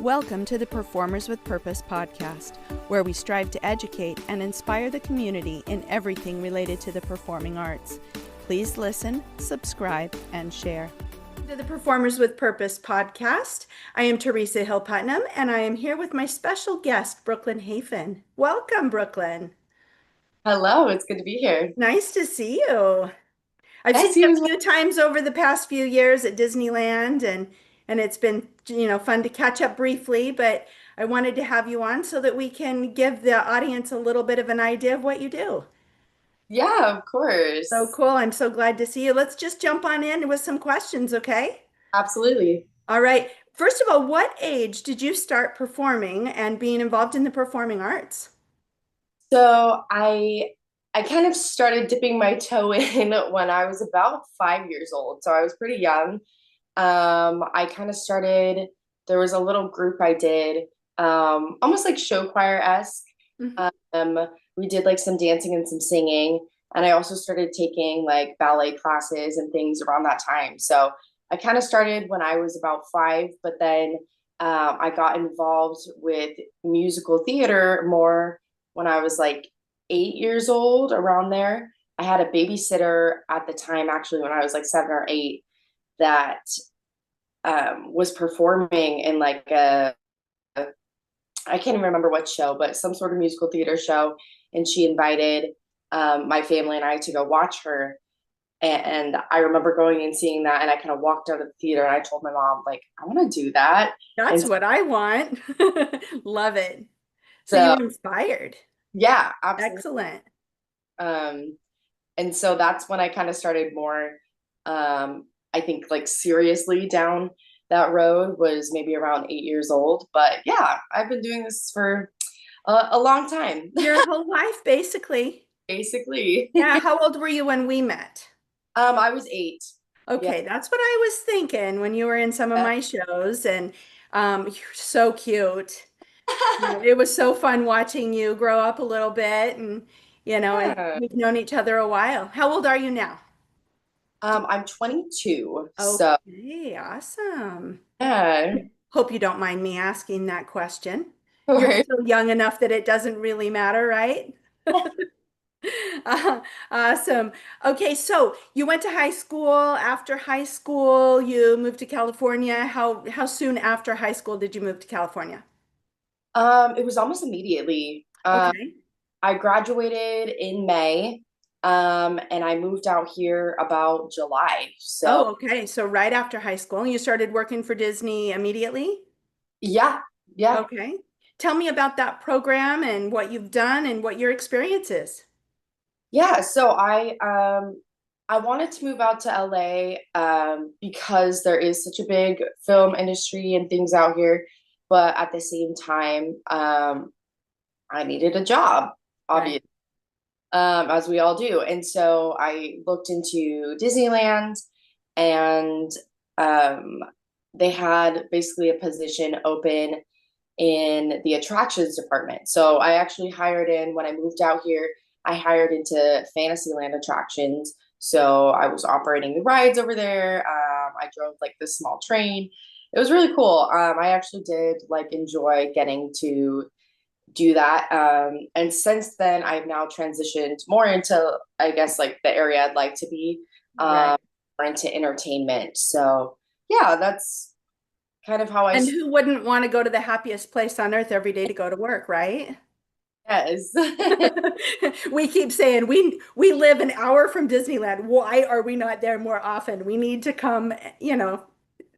Welcome to the Performers with Purpose podcast, where we strive to educate and inspire the community in everything related to the performing arts. Please listen, subscribe, and share. To the Performers with Purpose podcast. I am Teresa Hill-Putnam, and I am here with my special guest, Brooklyn Hafen. Welcome, Brooklyn. Hello, it's good to be here. Nice to see you. I've seen Yes, you you a as well. few times over the past few years at Disneyland, and it's been, fun to catch up briefly, but I wanted to have you on so that we can give the audience a little bit of an idea of what you do. Yeah, of So course. cool. I'm so glad to see you. Let's just jump on in with some questions, okay? Absolutely. All right. First of all, what age did you start performing and being involved in the performing arts? So I kind of started dipping my toe in when I was about 5 years old. So I was pretty young. I kind of started, there was a little group I did, almost like show choir-esque. Mhm. Um, we did like some dancing and some singing. And I also started taking like ballet classes and things around that time. So I kind of started when I was about five, but then I got involved with musical theater more when I was like 8 years old, around there. I had a babysitter at the time, actually, when I was like 7 or 8, that was performing in like I can't even remember what show, but some sort of musical theater show. And she invited my family and I to go watch her. And I remember going and seeing that. And I kind of walked out of the theater and I told my mom, like, I want to do that. That's And what I want. Love it. So you so, were inspired. yeah, absolutely. Excellent. Um, and so that's when I kind of started more, I think, like seriously down that road, was maybe around 8 years old. But yeah, I've been doing this for a long time, Your whole life, basically. basically. Yeah. How old were you when we met? I was 8. Yeah. Okay, that's what I was thinking when you were in some of my shows, and you're so cute. It was so fun watching you grow up a little bit, and Yeah. we've known each other a while. How old are you now? I'm 22, so Okay, awesome. yeah. Hope you don't mind me asking that question. You're Right. still young enough that it doesn't really matter, right? Uh, awesome. Okay, so you went to high school. After high school, you moved to California. How soon after high school did you move to California? It was almost immediately. Okay. I graduated in May, and I moved out here about July. So Oh, okay. So right after high school, you started working for Disney immediately? yeah, yeah, Okay. Tell me about that program and what you've done and what your experience is. yeah. So I wanted to move out to LA because there is such a big film industry and things out here, but at the same time, I needed a job, Right. obviously, as we all do. And so I looked into Disneyland, and um, they had basically a position open in the attractions department. So I actually hired in when I moved out here. I hired into Fantasyland attractions. So I was operating the rides over there. I drove like this small train. It was really cool. I actually did like enjoy getting to do that. And since then, I've now transitioned more into, I guess, like the area I'd like to be, Right. more into entertainment. So yeah, that's kind of how I And who wouldn't want to go to the happiest place on earth every day to go to work, right? guess. We keep saying we live an hour from Disneyland. Why are we not there more often? We need to come,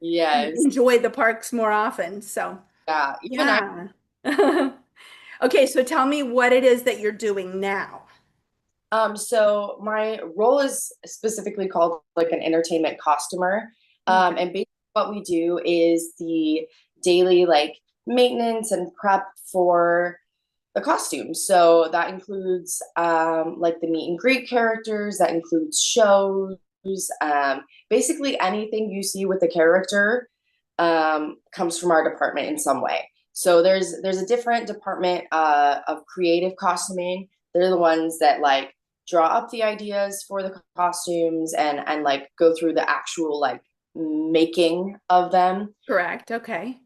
Yes. enjoy the parks more often. So, Yeah. Even I, yeah. Okay, so tell me what it is that you're doing now. so my role is specifically called like an entertainment costumer. Okay. And basically what we do is the daily like maintenance and prep for the costumes. So that includes like the meet and greet characters, that includes shows, basically anything you see with the character comes from our department in some way. So there's a different department of creative costuming. They're the ones that like draw up the ideas for the costumes and like go through the actual like making of them. Correct. Okay.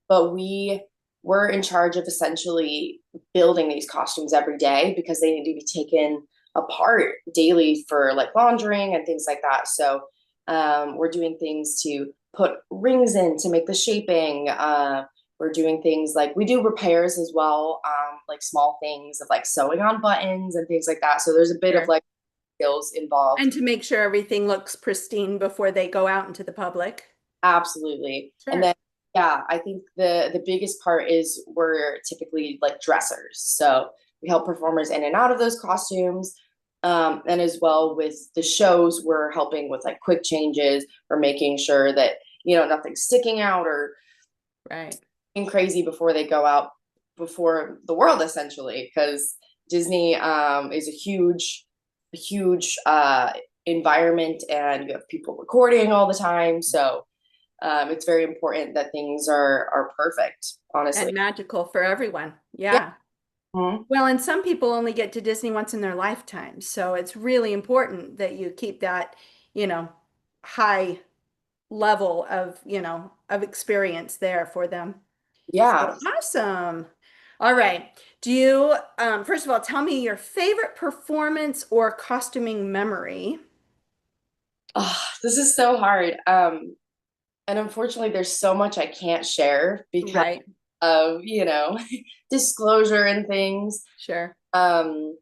but we were in charge of essentially building these costumes every day because they need to be taken apart daily for like laundering and things like that. So we're doing things to put rings in to make the shaping. We're doing things like we do repairs as well, like small things of like sewing on buttons and things like that. So there's a bit of Sure. like skills involved. And to make sure everything looks pristine before they go out into the public. Absolutely. And Sure. then yeah, I think the biggest part is we're typically like dressers. So we help performers in and out of those costumes. And as well with the shows, we're helping with like quick changes or making sure that, nothing's sticking out or Right. being crazy before they go out before the world essentially. Because Disney is a huge environment and you have people recording all the time. So it's very important that things are perfect, honestly. And magical for everyone. Yeah. Yeah. Mhm. Well, and some people only get to Disney once in their lifetime. So it's really important that you keep that, you know, high level of, of experience there for them. So Yeah. awesome. All right. Do you, first of all, tell me your favorite performance or costuming memory? Oh, this is so hard. And unfortunately, there's so much I can't share because Right. of, disclosure and things. Sure. Um,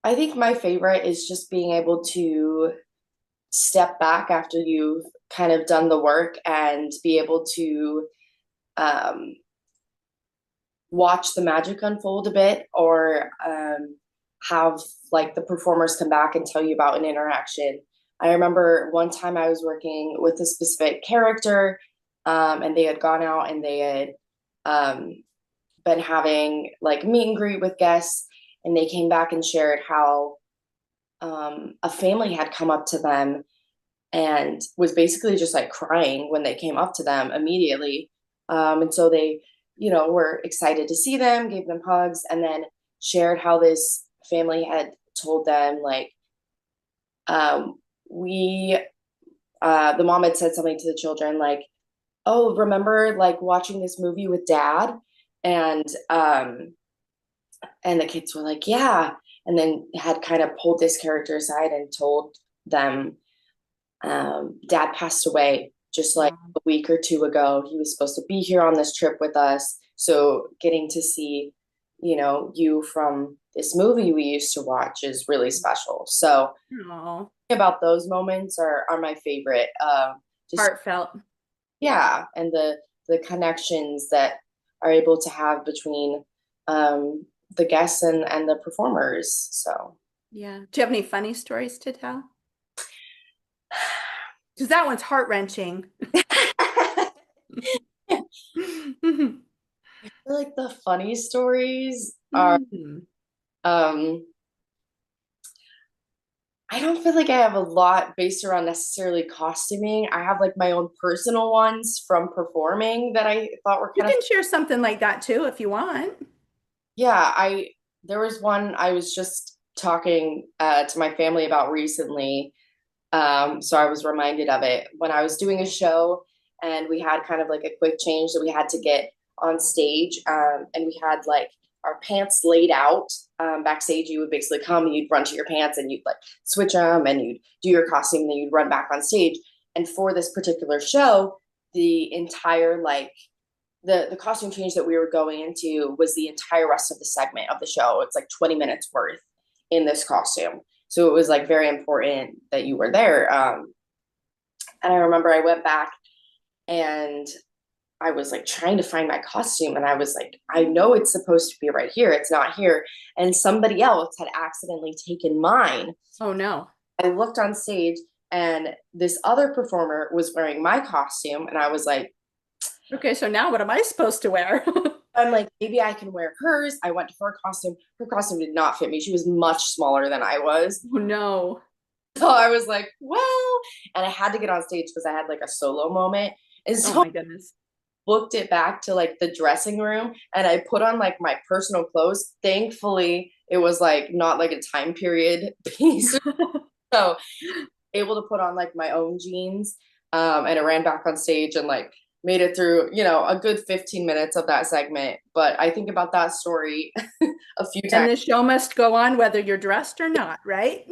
I think my favorite is just being able to step back after you've kind of done the work and be able to um, watch the magic unfold a bit or have like the performers come back and tell you about an interaction. I remember one time I was working with a specific character and they had gone out and they had been having like meet and greet with guests and they came back and shared how a family had come up to them and was basically just like crying when they came up to them immediately. And so they, were excited to see them, gave them hugs, and then shared how this family had told them, like, um, we, the mom had said something to the children, like, oh, remember like watching this movie with dad? And, um, and the kids were like, yeah. And then had kind of pulled this character aside and told them dad passed away just like Wow. a week or two ago. He was supposed to be here on this trip with us. So getting to see, you from this movie we used to watch is really special. So Oh, about those moments are my favorite. Just heartfelt. yeah, and the connections that are able to have between the guests and the performers. So Yeah. Do you have any funny stories to tell? Because that one's heart-wrenching. like the funny stories are Mm. um I don't feel like I have a lot based around necessarily costuming. I have like my own personal ones from performing that I thought were You kind of can share something like that too if you want. yeah, I there was one I was just talking to my family about recently. So I was reminded of it when I was doing a show and we had kind of like a quick change that we had to get on stage. And we had like our pants laid out backstage. You would basically come and you'd run to your pants and you'd like switch them and you'd do your costume and then you'd run back on stage. And for this particular show, the entire like the costume change that we were going into was the entire rest of the segment of the show. It's like 20 minutes worth in this costume. So it was like very important that you were there. And I remember I went back and I was like trying to find my costume and I was like, I know it's supposed to be right here. It's not here. And somebody else had accidentally taken mine. Oh no. I looked on stage and this other performer was wearing my costume and I was like, Okay, so now what am I supposed to wear? I'm like, maybe I can wear hers. I went to her costume. Her costume did not fit me. She was much smaller than I was. Oh no. So I was like, well, and I had to get on stage because I had like a solo moment. And Oh so my goodness. booked it back to like the dressing room and I put on like my personal clothes. Thankfully, it was like not like a time period piece. So able to put on like my own jeans. And I ran back on stage and like made it through, a good 15 minutes of that segment. But I think about that story a few And times. the show must go on whether you're dressed or not, right?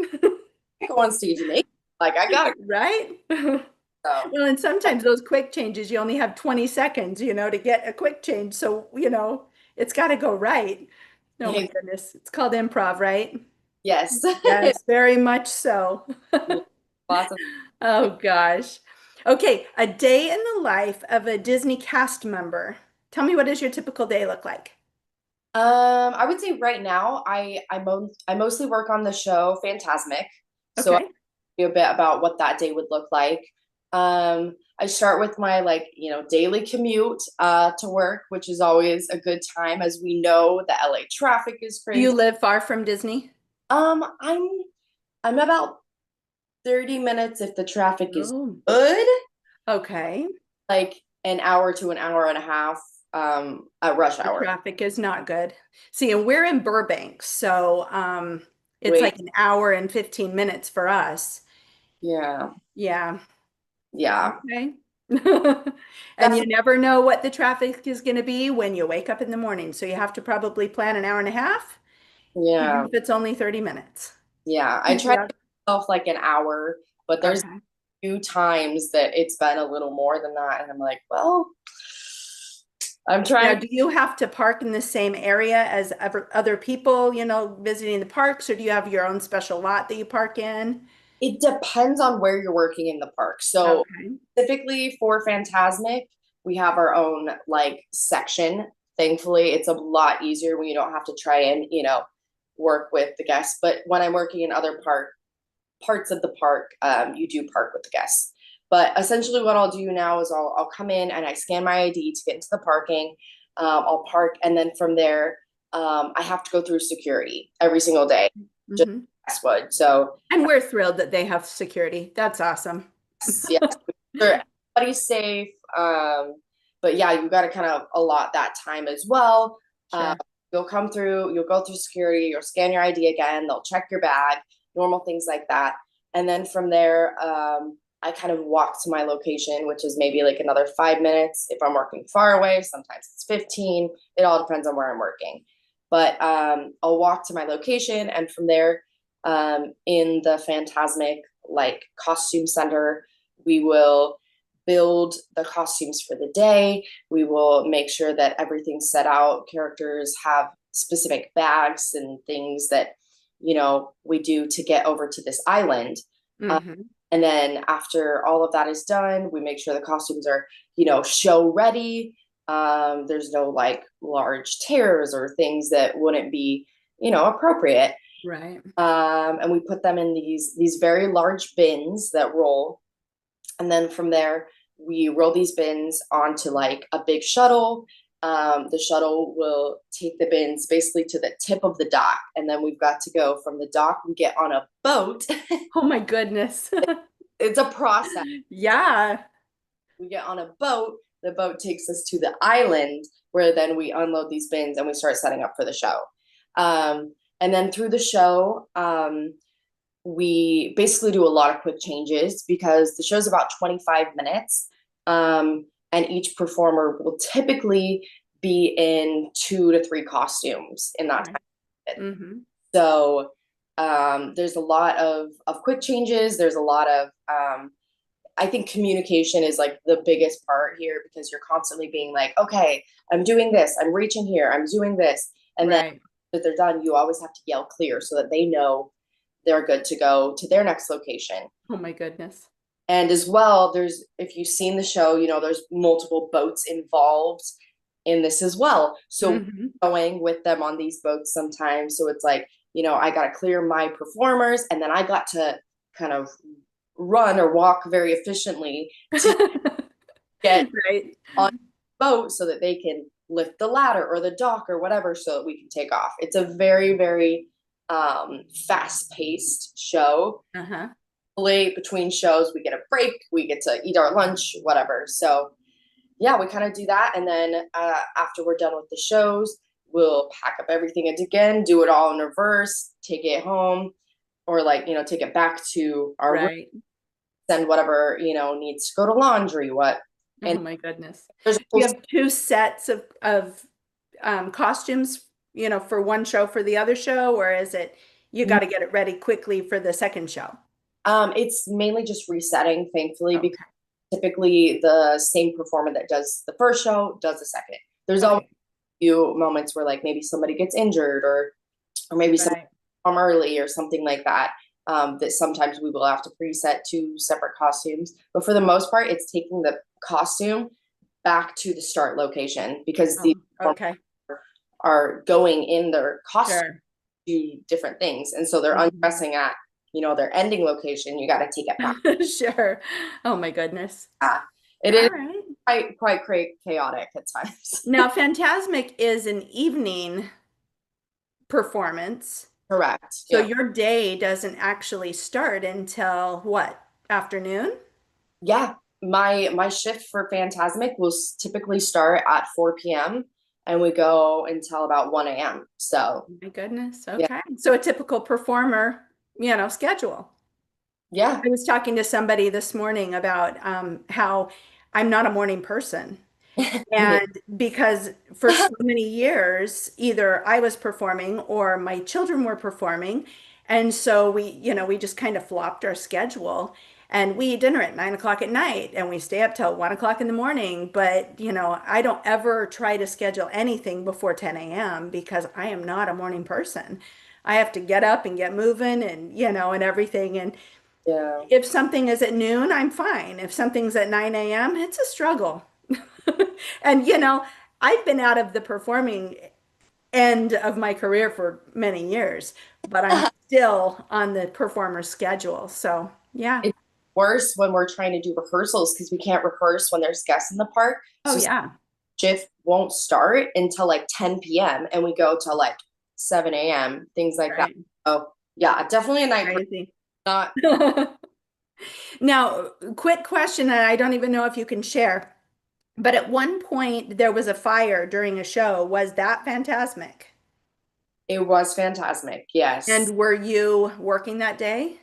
I go on stage and like I gotta Right? go. Well, and sometimes those quick changes, you only have 20 seconds, to get a quick change. So, it's got to go right. Oh my goodness. It's called improv, right? Yes. Yes, very much so. Lots of Oh gosh. Okay, a day in the life of a Disney cast member. Tell me, what does your typical day look like? I would say right now I mostly work on the show Fantasmic. So I'll Okay. tell you a bit about what that day would look like. I start with my daily commute to work, which is always a good time. As we know, the LA traffic is Do you crazy. live far from Disney? Um, I'm I'm about 30 minutes if the traffic is Oh, good, okay. like an hour to an hour and a half at rush The hour. traffic is not good. See, and we're in Burbank, so it's Wait, like an hour and 15 minutes for us. yeah, Yeah. yeah. Okay. And you Definitely, never know what the traffic is going to be when you wake up in the morning. So you have to probably plan an hour and a half, even yeah. if it's only 30 minutes. Yeah, I try to Yeah. give myself like an hour, but there's Okay. few times that it's been a little more than that, and I'm like, well, I'm Now, trying. do you have to park in the same area as other people, visiting the parks, or do you have your own special lot that you park in? It depends on where you're working in the park. So Okay. specifically for Phantasmic, we have our own section. Thankfully, it's a lot easier when you don't have to try and work with the guests. But when I'm working in other parts of the park, you do park with the guests. But essentially, what I'll do now is I'll come in and I scan my ID to get into the parking. I'll park, and then from there, I have to go through security every single day, just Hmm. as would. So And we're thrilled that they have security. That's awesome. yes, sure, everybody's safe. But yeah, you got to kind of allot that time as well. Uh, Sure. you'll go through security, you'll scan your ID again, they'll check your bag, normal things like that. And then from there, I kind of walk to my location, which is maybe like another 5 minutes. If I'm working far away, sometimes it's 15. It all depends on where I'm working. But I'll walk to my location, and from there, in the Phantasmic costume center, we will build the costumes for the day. We will make sure that everything's set out. Characters have specific bags and things that, we do to get over to this island. Um, Hmm. and then after all of that is done, we make sure the costumes are, show ready. There's no large tears or things that wouldn't be, appropriate. Right. And we put them in these very large bins that roll, and then from there we roll these bins onto a big shuttle. The shuttle will take the bins basically to the tip of the dock, and then we've got to go from the dock. We get on a boat. Oh my goodness. It's a process. Yeah. We get on a boat. The boat takes us to the island, where then we unload these bins and we start setting up for the show. And then through the show, we basically do a lot of quick changes because the show's about 25 minutes. And each performer will typically be in 2 to 3 costumes in that Right. time. Hmm. So there's a lot of quick changes. There's a lot of, I think communication is the biggest part here, because you're constantly being like, okay, I'm doing this, I'm reaching here, I'm doing this. And then Right. if they're done, you always have to yell clear so that they know they're good to go to their next location. Oh my goodness. And as well, if you've seen the show, there's multiple boats involved in this as well. So Hmm. going with them on these boats sometimes. So it's I got to clear my performers, and then I got to kind of run or walk very efficiently to get Right. on the boat so that they can lift the ladder or the dock or whatever so that we can take off. It's a very, very fast paced show. Uh-huh. Late between shows, we get a break, we get to eat our lunch, whatever. So yeah, we kind of do that, and then after we're done with the shows, we'll pack up everything again, do it all in reverse, take it home, or take it back to our room, Right. send whatever needs to go to laundry, what Oh my goodness. There's a Do whole, you have two sets of costumes, for one show for the other show, or is it you got to get it ready quickly for the second show? it's mainly just resetting, thankfully, because Okay. typically the same performer that does the first show does the second. There's always Okay. a few moments where like maybe somebody gets injured or maybe some Right. come early or something like that. That sometimes we will have to preset two separate costumes. But for the most part, it's taking the costume back to the start location because the Oh, okay. are going in their costume Sure. to do different things. And so they're Mhm. undressing at, their ending location. You got to take it back. Sure. Oh my goodness. Yeah. It All is right. quite chaotic at times. Now, Phantasmic is an evening performance. Correct. So Yeah. your day doesn't actually start until what? Afternoon? Yeah. My shift for Phantasmic will typically start at 4 p.m. and we go until about 1 a.m. So My goodness. yeah. Okay. So a typical performer, schedule. Yeah. I was talking to somebody this morning about how I'm not a morning person. Yeah. And because for so many years, either I was performing or my children were performing. And so we just kind of flopped our schedule and we eat dinner at 9 o'clock at night and we stay up till 1 o'clock in the morning. But, I don't ever try to schedule anything before 10 a.m. because I am not a morning person. I have to get up and get moving and everything. And Yeah. if something is at noon, I'm fine. If something's at 9 a.m., it's a struggle. And I've been out of the performing end of my career for many years, but I'm still on the performer schedule. So, yeah. It's worse when we're trying to do rehearsals because we can't rehearse when there's guests in the park. Oh, So yeah. shift won't start until like 10 p.m. and we go till like 7 a.m., things like that. Right. Oh, yeah, definitely a night person. Crazy. Not Now, quick question, and I don't even know if you can share, but at one point there was a fire during a show. Was that Phantasmic? it was Phantasmic, yes. And were you working that day?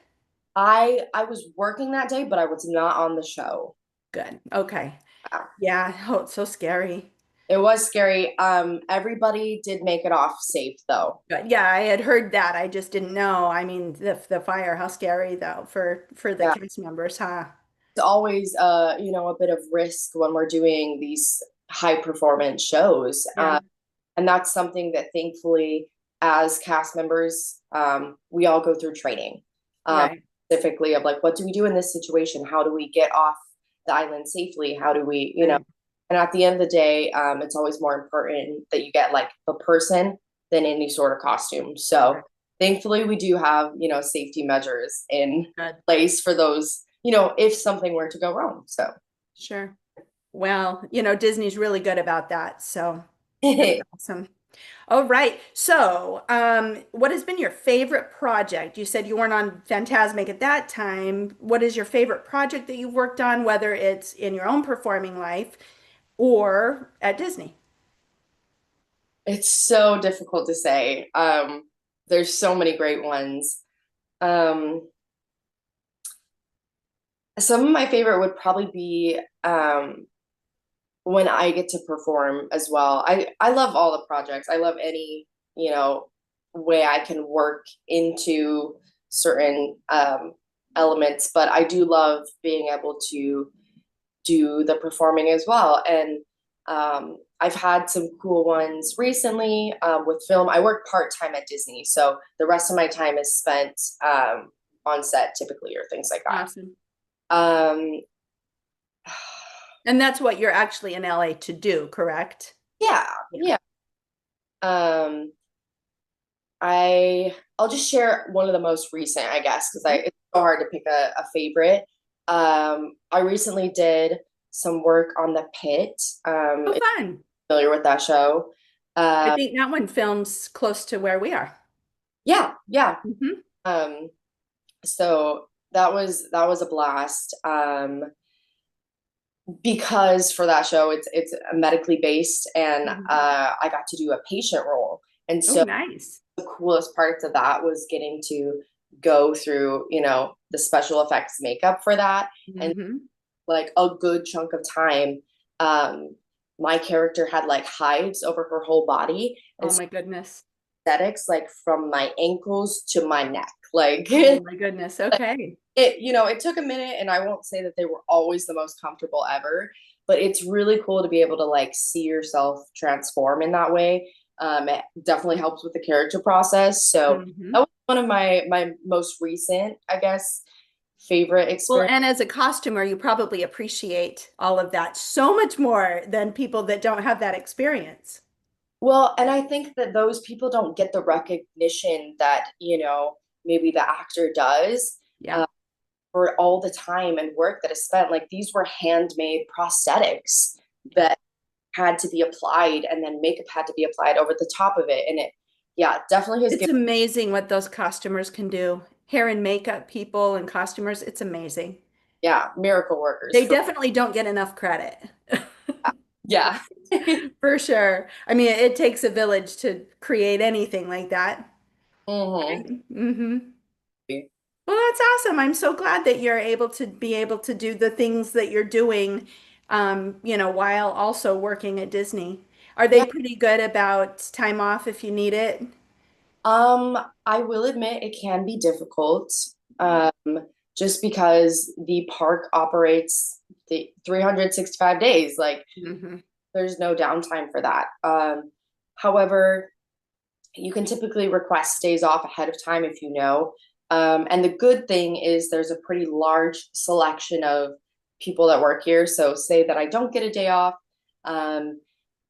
I was working that day, but I was not on the show. Good. Okay. Wow. Yeah. Oh, it's so scary. It was scary. Everybody did make it off safe though. But yeah, I had heard that. I just didn't know. I mean, the fire, how scary though for the Yeah. cast members, huh? It's always a bit of risk when we're doing these high performance shows. Yeah. And that's something that thankfully as cast members, we all go through training. Right. Specifically of like what do we do in this situation? How do we get off the island safely? How do we, Right. and at the end of the day, it's always more important that you get like the person than any sort of costume. So Right. thankfully we do have, safety measures in Good. place for those, if something were to go wrong. So Sure. Well, Disney's really good about that. So that's awesome. All right. So, what has been your favorite project? You said you weren't on Phantasmic at that time. What is your favorite project that you've worked on, whether it's in your own performing life or at Disney? it's so difficult to say. There's so many great ones. Um, some of my favorite would probably be when I get to perform as well. I love all the projects. I love any, way I can work into certain elements, but I do love being able to do the performing as well. And I've had some cool ones recently with film. I work part time at Disney, so the rest of my time is spent on set typically or things like that. Awesome. Um, And that's what you're actually in LA to do, correct? yeah, Yeah. yeah. Um, I'll just share one of the most recent, I guess, because I Mhm. it's so hard to pick a favorite. I recently did some work on the Pit. Oh, If fun. you're familiar with that show. I Uh, think that one films close to where we are. yeah, yeah. Hmm. Um, so that was a blast. Because for that show, it's medically based, and Hmm. I got to do a patient role, and Oh, so nice. the coolest parts of that was getting to go through, the special effects makeup for that and Hmm. like a good chunk of time, um, my character had like hives over her whole body, and Oh my goodness. aesthetics like from my ankles to my neck. Like Oh my goodness. Okay. it took a minute, and I won't say that they were always the most comfortable ever, but it's really cool to be able to like see yourself transform in that way. It definitely helps with the character process. So that Hmm. was one of my most recent, I guess, favorite Well, experience. and as a costumer, you probably appreciate all of that so much more than people that don't have that experience. Well, and I think that those people don't get the recognition that, maybe the actor does, Yeah. uh, for all the time and work that is spent. Like these were handmade prosthetics Yeah. that had to be applied, and then makeup had to be applied over the top of it. And yeah, definitely has It's given, amazing what those costumers can do. Hair and makeup people and costumers, it's amazing. yeah, miracle workers They for, definitely don't get enough credit. yeah. For sure. I mean, it takes a village to create anything like that. Hmm. Hmm. Well, that's awesome. I'm so glad that you're able to be able to do the things that you're doing, while also working at Disney. Are they Yeah. pretty good about time off if you need it? I will admit it can be difficult, um, just because the park operates the 365 days. Like Hmm. there's no downtime for that. However, you can typically request days off ahead of time if you know. And the good thing is there's a pretty large selection of people that work here. So say that I don't get a day off, um,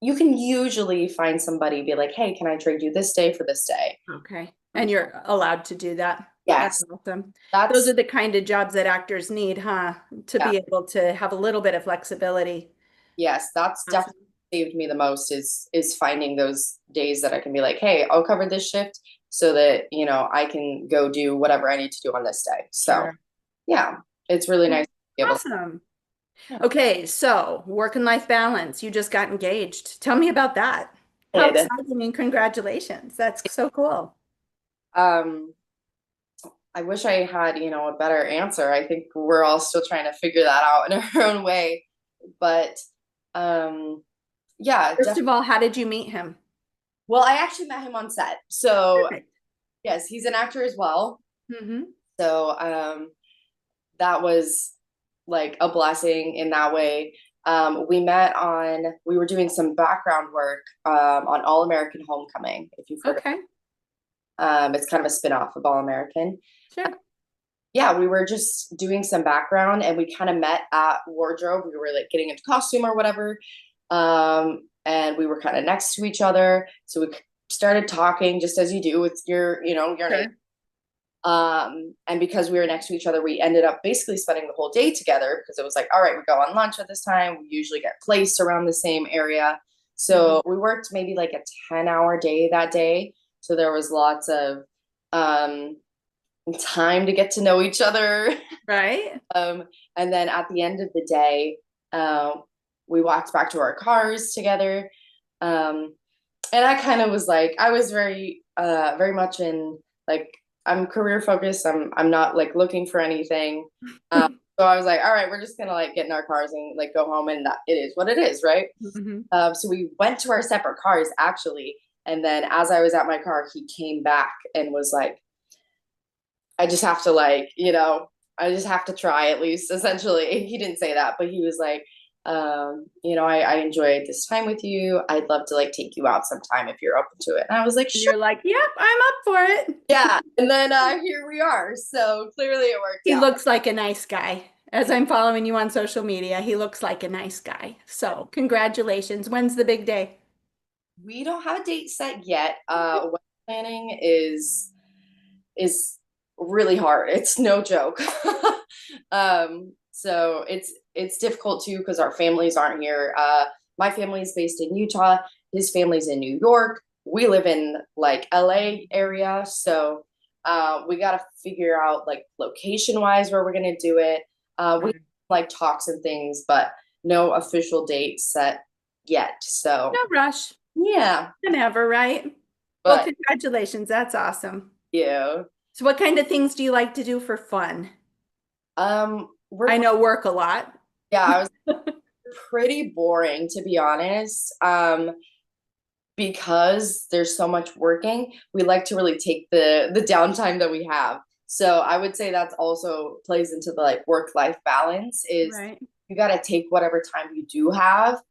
you can usually find somebody be like, hey, can I trade you this day for this day? Okay. And you're allowed to do that. That's Yes, awesome. Those are that's the kind of jobs that actors need, huh? To yeah, be able to have a little bit of flexibility. yes, that's definitely Awesome. saved me the most is finding those days that I can be like, hey, I'll cover this shift so that I can go do whatever I need to do on this day. So Sure. yeah, it's really nice to be able to. Awesome. Okay, so work and life balance. You just got engaged. Tell me about that. How Kid. exciting and congratulations. That's so cool. Um, I wish I had, a better answer. I think we're all still trying to figure that out in our own way. But um, yeah, First definitely. of all, how did you meet him? Well, I actually met him on set. So Perfect. yes, he's an actor as well. Hmm. So that was like a blessing in that way. We were doing some background work on All American Homecoming, if you've heard of Okay, it. It's kind of a spin-off of All American. sure. Yeah, we were just doing some background, and we kind of met at wardrobe. We were like getting into costume or whatever. And we were kind of next to each other. So we started talking just as you do with your name. Sure. And because we were next to each other, we ended up basically spending the whole day together because it was like, all right, we go on lunch at this time. We usually get placed around the same area. Hmm. So we worked maybe like a 10-hour day that day. So there was lots of um, time to get to know each other. Right? Um, and then at the end of the day, we walked back to our cars together. Um, and I kind of was like, I was very much in like, I'm career focused. I'm not like looking for anything. So I was like, all right, we're just gonna like get in our cars and like go home, and that it is what it is, right? Hmm. So we went to our separate cars actually, and then as I was at my car, he came back and was like, I just have to like, I just have to try at least. Essentially, he didn't say that, but he was like, I enjoyed this time with you. I'd love to like take you out sometime if you're open to it. And I was like, And sure, you're like, yep, I'm up for it. yeah. And then here we are. So clearly it worked He out. looks like a nice guy. As I'm following you on social media, he looks like a nice guy. So, congratulations. When's the big day? We don't have a date set yet. Wedding planning is really hard. It's no joke. So it's difficult too because our families aren't here. My family is based in Utah. His family's in New York. We live in like LA area, so we got to figure out like location wise where we're gonna do it. We have, Right. like talks and things, but no official date set yet. No So rush. yeah, Whenever, right? Well, but congratulations. That's awesome. yeah. So, what kind of things do you like to do for fun? We're I know work a lot. Yeah, I was pretty boring to be honest. Because there's so much working, we like to really take the downtime that we have. So I would say that's also plays into the like work life balance is Right. you got to take whatever time you do have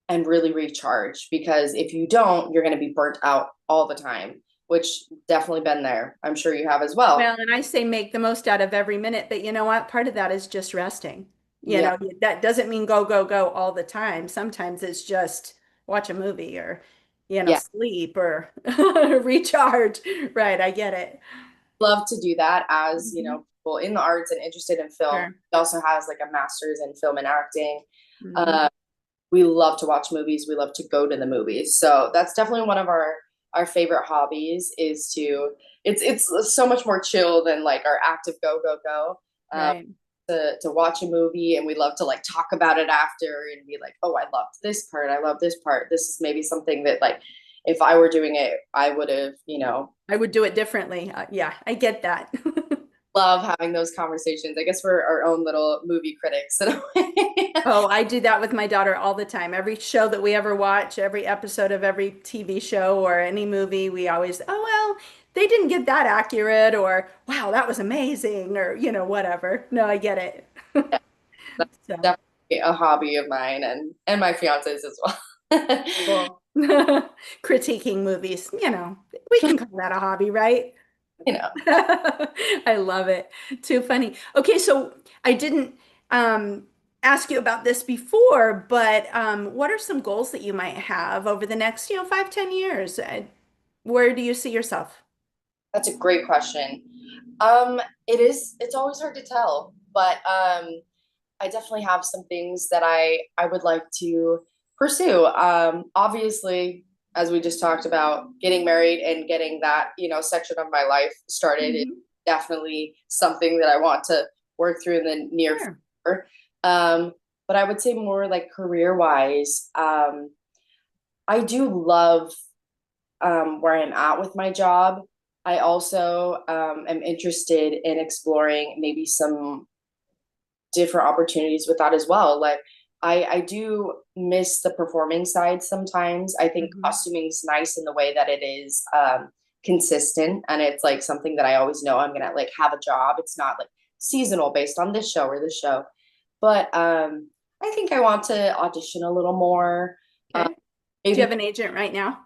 and really recharge because if you don't, you're going to be burnt out all the time, which definitely been there. I'm sure you have as well. Well, and I say make the most out of every minute, but you know what? Part of that is just resting. You Yeah. know, that doesn't mean go, go, go all the time. Sometimes it's just watch a movie or, Yeah. sleep or recharge. Right, I get it. Love to do that as, Mhm. people in the arts and interested in film. Sure. He also has like a master's in film and acting. Mhm. Uh, we love to watch movies. We love to go to the movies. So that's definitely one of our favorite hobbies is to it's so much more chill than like our active go go go. Um, Right. to watch a movie and we love to like talk about it after and be like, oh, I loved this part. I love this part. This is maybe something that like if I were doing it, I would have, I would do it differently. Yeah, I get that. love having those conversations. I guess we're our own little movie critics in a way. Oh, I do that with my daughter all the time. Every show that we ever watch, every episode of every TV show or any movie, we always, oh, well, they didn't get that accurate, or wow, that was amazing, or, whatever. No, I get it. Yeah, that's So definitely a hobby of mine and my fiance's as well. cool. Critiquing movies, we can call that a hobby, right? you know, I love it. Too funny. Okay, so I didn't um, ask you about this before, but what are some goals that you might have over the next, 5, 10 years? Where do you see yourself? that's a great question. It's always hard to tell, but I definitely have some things that I would like to pursue. Obviously, as we just talked about, getting married and getting that, section of my life started is Mhm. definitely something that I want to work through in the near Sure. future. Um, but I would say more like career wise, I do love where I'm at with my job. I also am interested in exploring maybe some different opportunities with that as well. Like I do miss the performing side sometimes. I think Mhm. costuming is nice in the way that it is consistent and it's like something that I always know I'm gonna like have a job. It's not like seasonal based on this show or this show. But I think I want to audition a little more. Okay. Do you Maybe have an agent right now?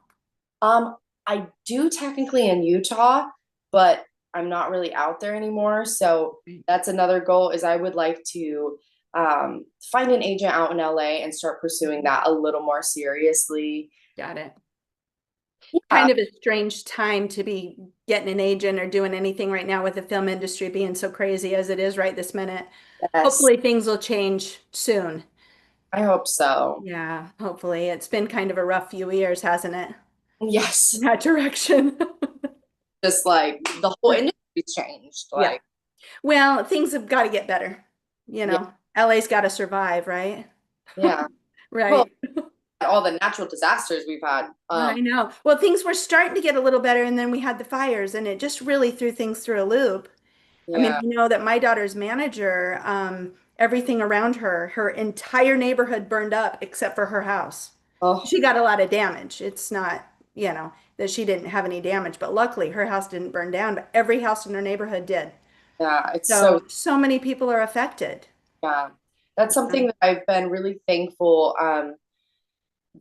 I do technically in Utah, but I'm not really out there anymore. So Mm. that's another goal is I would like to find an agent out in LA and start pursuing that a little more seriously. Got it. Yeah, Kind of a strange time to be getting an agent or doing anything right now with the film industry being so crazy as it is right this minute. yes, Hopefully things will change soon. I hope so. Yeah, hopefully. It's been kind of a rough few years, hasn't it? In Yes, that direction. just like the whole industry's changed. Yeah. Like, Well, things have got to get better. yeah, LA's got to survive, right? yeah. Well, Right. all the natural disasters we've had. I know. Well, things were starting to get a little better, and then we had the fires, and it just really threw things through a loop. I mean, Yeah. you know that my daughter's manager, everything around her, her entire neighborhood burned up except for her house. Oh, She got a lot of damage. It's not, that she didn't have any damage, but luckily her house didn't burn down, but every house in her neighborhood did. yeah. It's so So many people are affected. yeah. That's Yeah. something that I've been really thankful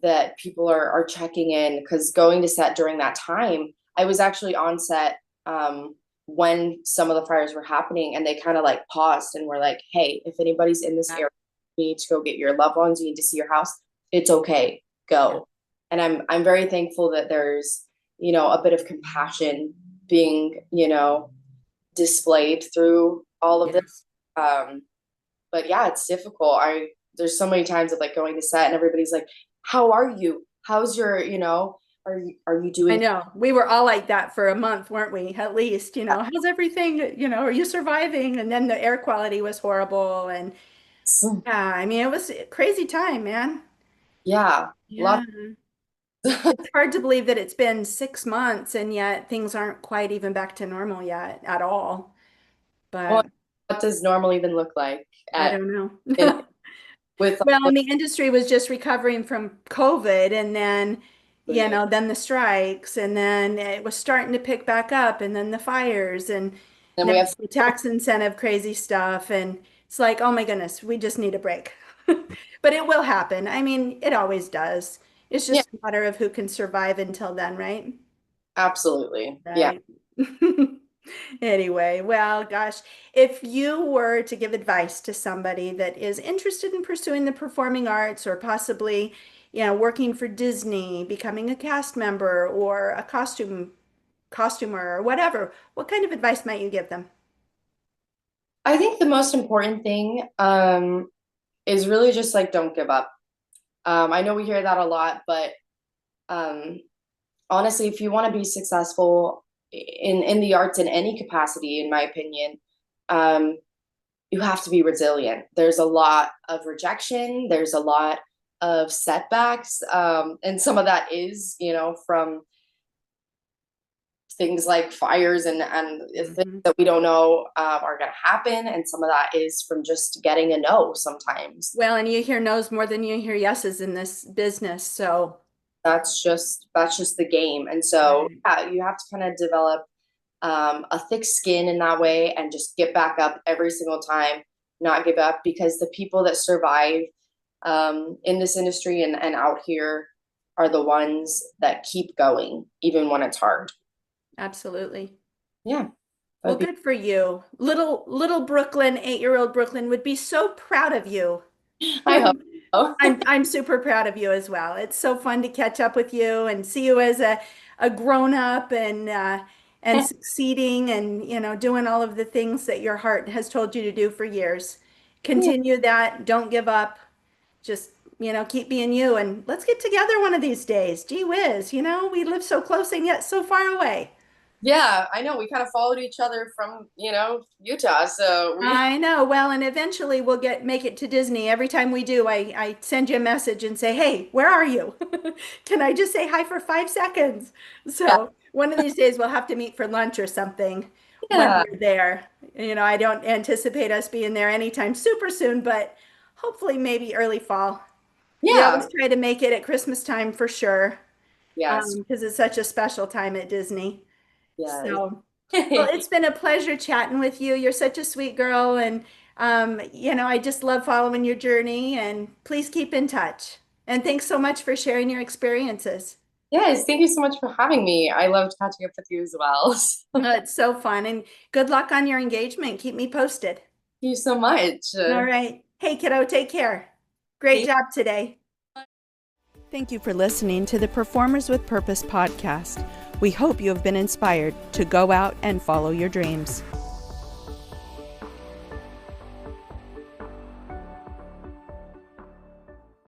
that people are checking in because going to set during that time, I was actually on set when some of the fires were happening and they kind of like paused and were like, hey, if anybody's in this area, you need to go get your loved ones, you need to see your house, it's okay, Yeah. go. And I'm very thankful that there's, a bit of compassion being, displayed through all of this. Yes. Um, but yeah, it's difficult. There's so many times of like going to set and everybody's like, "How are you? How's your, are you I doing?" know. We were all like that for a month, weren't we? At least, how's everything? Are you surviving? And then the air quality was horrible. And yeah, I mean, it was a crazy time, man. Yeah, Yeah. lots. It's hard to believe that it's been 6 months and yet things aren't quite even back to normal yet at all. Well, But what does normal even look like I at don't in know. with Well, all and the industry was just recovering from COVID, and then, the then the strikes, and then it was starting to pick back up, and then the fires, and then now we have the tax incentive crazy stuff. And it's like, oh my goodness, we just need a break. But it will happen. I mean, it always does. It's yeah, just a matter of who can survive until then, right? absolutely. Yeah. Right. Anyway, well, gosh, if you were to give advice to somebody that is interested in pursuing the performing arts or possibly, working for Disney, becoming a cast member or a costumer or whatever, what kind of advice might you give them? I think the most important thing is really just like don't give up. I know we hear that a lot, but um honestly, if you want to be successful in the arts in any capacity, in my opinion, um, you have to be resilient. There's a lot of rejection. There's a lot of setbacks, and some of that is, from things like fires and things Mhm. that we don't know are going to happen, and some of that is from just getting a no sometimes. Well, and you hear no's more than you hear yeses in this business, so. That's just the game, and so Right. yeah, you have to kind of develop a thick skin in that way and just get back up every single time, not give up, because the people that survive in this industry and out here are the ones that keep going even when it's hard. Absolutely. Yeah, Well, that'd be. good for you. Little Brooklyn, 8-year-old Brooklyn would be so proud of you. I hope so. I'm super proud of you as well. It's so fun to catch up with you and see you as a grown up and succeeding and doing all of the things that your heart has told you to do for years. Yeah, Continue that. Don't give up. Just keep being you, and let's get together one of these days. Gee whiz, we live so close and yet so far away. yeah, I know we kind of followed each other from Utah, so we. I know. Well, and eventually we'll make it to Disney. Every time we do, I send you a message and say, "Hey, where are you? Can I just say hi for 5 seconds?" Yeah, So one of these days we'll have to meet for lunch or something when yeah, we're there. I don't anticipate us being there anytime super soon, but hopefully maybe early fall. We yeah, always try to make it at Christmas time for sure, yes, because it's such a special time at Disney. yes. So. Well, it's been a pleasure chatting with you. You're such a sweet girl, and I just love following your journey. And please keep in touch. And thanks so much for sharing your experiences. Yes, thank you so much for having me. I loved catching up with you as well. It's so fun, and good luck on your engagement. Keep me posted. Thank you so much. All right. Hey, kiddo, take care. Great Thank job today. Thank you for listening to the Performers with Purpose podcast. We hope you have been inspired to go out and follow your dreams.